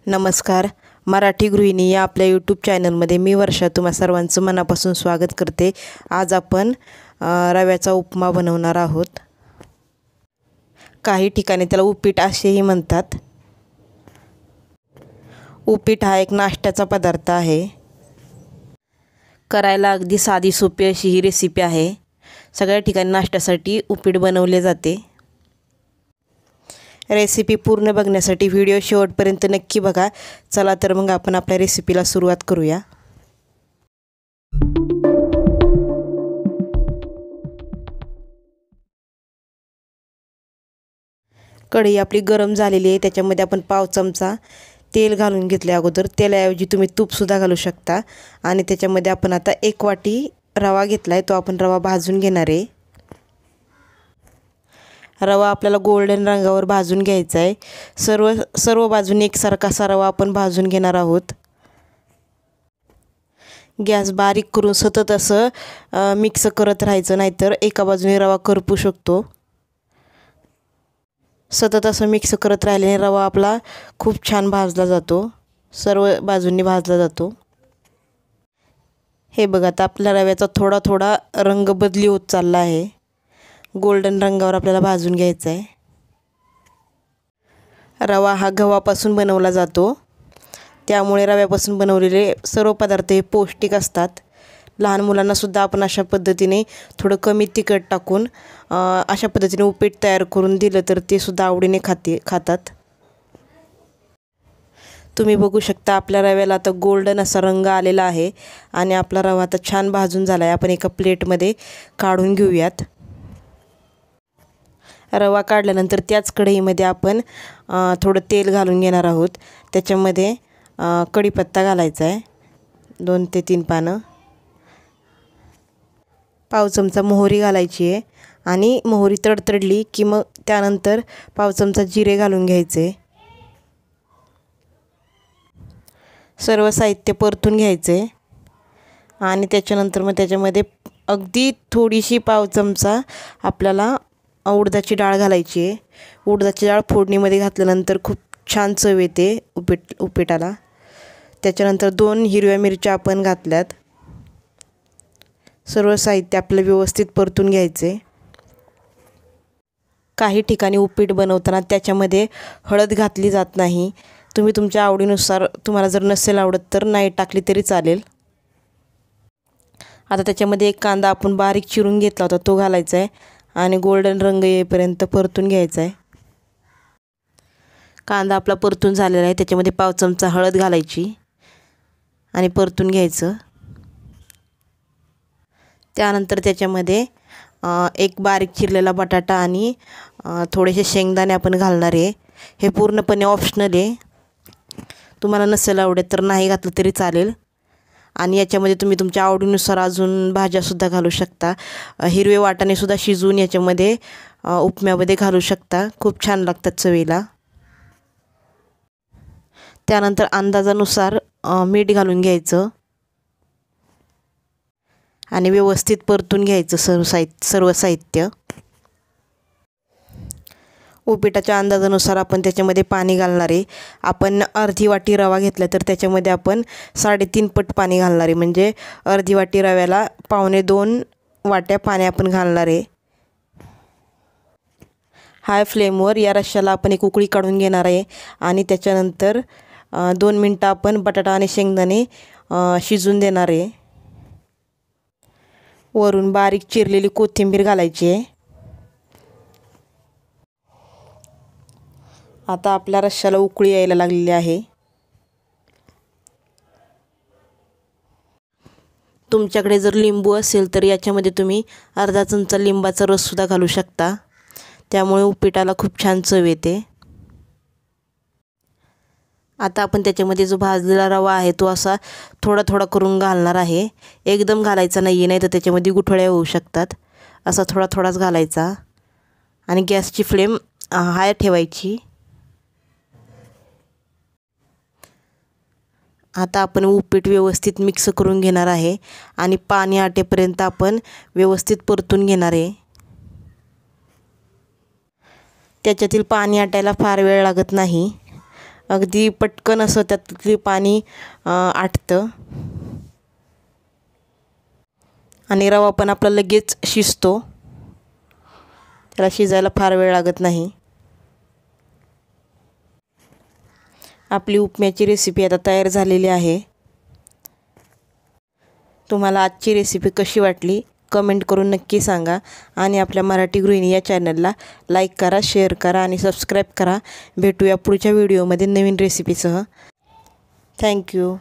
नमस्कार. मराठी गृहिणी या आपल्या यूट्यूब चॅनलमध्ये मी वर्षा तुम्हा सर्वांचं मनापासून स्वागत करते. आज आपण रव्याचा उपमा बनवणार आहोत. काही ठिकाणी त्याला उपीट असेही म्हणतात. उपीट हा एक नाश्त्याचा पदार्थ आहे. करायला अगदी साधी सोपी अशी ही रेसिपी आहे. सगळ्या ठिकाणी नाश्त्यासाठी उपीट बनवले जाते. रेसिपी पूर्ण बघण्यासाठी व्हिडिओ शेवटपर्यंत नक्की बघा. चला तर मग आपण आपल्या रेसिपीला सुरुवात करूया. कढई आपली गरम झालेली आहे. त्याच्यामध्ये आपण पाव चमचा तेल घालून घेतले अगोदर. तेलाऐवजी तुम्ही तूपसुद्धा घालू शकता. आणि त्याच्यामध्ये आपण आता 1 वाटी रवा घेतला आहे. तो आपण रवा भाजून घेणार आहे. रवा आपल्याला गोल्डन रंगावर भाजून घ्यायचा आहे. सर्व बाजूने एकसारखा असा रवा आपण भाजून घेणार आहोत. गॅस बारीक करून सतत असं मिक्स करत राहायचं, नाहीतर एका बाजूने रवा करपू शकतो. सतत असं मिक्स करत राहिल्याने रवा आपला खूप छान भाजला जातो, सर्व बाजूंनी भाजला जातो. हे बघा, आता आपल्या रव्याचा थोडा थोडा रंग बदली होत चालला आहे. गोल्डन रंगावर आपल्याला भाजून घ्यायचा आहे. रवा हा गव्हापासून बनवला जातो, त्यामुळे रव्यापासून बनवलेले सर्व पदार्थ हे पौष्टिक असतात. लहान मुलांनासुद्धा आपण अशा पद्धतीने थोडं कमी तिखट टाकून अशा पद्धतीने उपीट तयार करून दिलं तर ते सुद्धा आवडीने खातात. तुम्ही बघू शकता आपल्या रव्याला आता गोल्डन असा रंग आलेला आहे आणि आपला रवा आता छान भाजून झाला आहे. आपण एका प्लेटमध्ये काढून घेऊयात. रवा काढल्यानंतर त्याच कढईमध्ये आपण थोडं तेल घालून घेणार आहोत. त्याच्यामध्ये कढीपत्ता घालायचा आहे, 2 ते 3 पानं. पाव चमचा मोहरी घालायची आहे आणि मोहरी तडतडली की मग त्यानंतर पाव चमचा जिरे घालून घ्यायचे. सर्व साहित्य परतून घ्यायचे आणि त्याच्यानंतर मग त्याच्यामध्ये अगदी थोडीशी पाव चमचा आपल्याला उडदाची डाळ घालायची आहे. उडदाची डाळ फोडणीमध्ये घातल्यानंतर खूप छान चव येते उपीटाला. त्याच्यानंतर 2 हिरव्या मिरच्या आपण घातल्यात. सर्व साहित्य आपलं व्यवस्थित परतून घ्यायचे. काही ठिकाणी उपीट बनवताना त्याच्यामध्ये हळद घातली जात नाही. तुम्ही तुमच्या आवडीनुसार, तुम्हाला जर नसेल आवडत तर नाही टाकली तरी चालेल. आता त्याच्यामध्ये 1 कांदा आपण बारीक चिरून घेतला होता तो घालायचा आहे आणि गोल्डन रंग येईपर्यंत परतून घ्यायचा आहे. कांदा आपला परतून झालेला आहे. त्याच्यामध्ये पाव चमचा हळद घालायची आणि परतून घ्यायचं. त्यानंतर त्याच्यामध्ये 1 बारीक चिरलेला बटाटा आणि थोडेसे शेंगदाणे आपण घालणार आहे. हे पूर्णपणे ऑप्शनल आहे. तुम्हाला नसेल आवडत तर नाही घातलं तरी चालेल. आणि याच्यामध्ये तुम्ही तुमच्या आवडीनुसार अजून भाज्यासुद्धा घालू शकता. हिरवे वाटाणेसुद्धा शिजवून याच्यामध्ये उपम्यामध्ये घालू शकता. खूप छान लागतात चवीला. त्यानंतर अंदाजानुसार मीठ घालून घ्यायचं आणि व्यवस्थित परतून घ्यायचं सर्व साहित्य. उपीटाच्या अंदाजानुसार आपण त्याच्यामध्ये पाणी घालणार आहे. आपण अर्धी वाटी रवा घेतला तर त्याच्यामध्ये आपण 3.5 पट पाणी घालणार आहे. म्हणजे अर्धी वाटी रव्याला 1.25 वाट्या पाणी आपण घालणार आहे. हाय फ्लेमवर या रश्श्याला आपण एक उकळी काढून घेणार आहे आणि त्याच्यानंतर 2 मिनटं आपण बटाटा आणि शेंगदाणे शिजून देणार आहे. वरून बारीक चिरलेली कोथिंबीर घालायची आहे. आता आपल्या रश्श्याला उकळी यायला लागलेली आहे. तुमच्याकडे जर लिंबू असेल तर याच्यामध्ये तुम्ही अर्धा चमचा लिंबाचा रससुद्धा घालू शकता. त्यामुळे उपीटाला खूप छान चव येते. आता आपण त्याच्यामध्ये जो भाजलेला रवा आहे तो असा थोडा थोडा करून घालणार आहे. एकदम घालायचा नाही, नाही तर त्याच्यामध्ये गुठळ्या होऊ शकतात. असा थोडा थोडाच घालायचा आणि गॅसची फ्लेम हाय ठेवायची. आता आपण उपीट व्यवस्थित मिक्स करून घेणार आहे आणि पाणी आटेपर्यंत आपण व्यवस्थित परतून घेणार आहे. त्याच्यातील पाणी आटायला फार वेळ लागत नाही. अगदी पटकन असं त्यातली पाणी आटतं आणि रवा पण आपला लगेच शिजतो, त्याला शिजायला फार वेळ लागत नाही. आपली उपम्याची रेसिपी आता तयार झालेली आहे. तुम्हाला आजची रेसिपी कशी वाटली कमेंट करून नक्की सांगा आणि आपल्या मराठी गृहिणी या चॅनलला लाईक करा, शेअर करा आणि सबस्क्राईब करा. भेटूया पुढच्या व्हिडिओमध्ये नवीन रेसिपीसह. थँक्यू.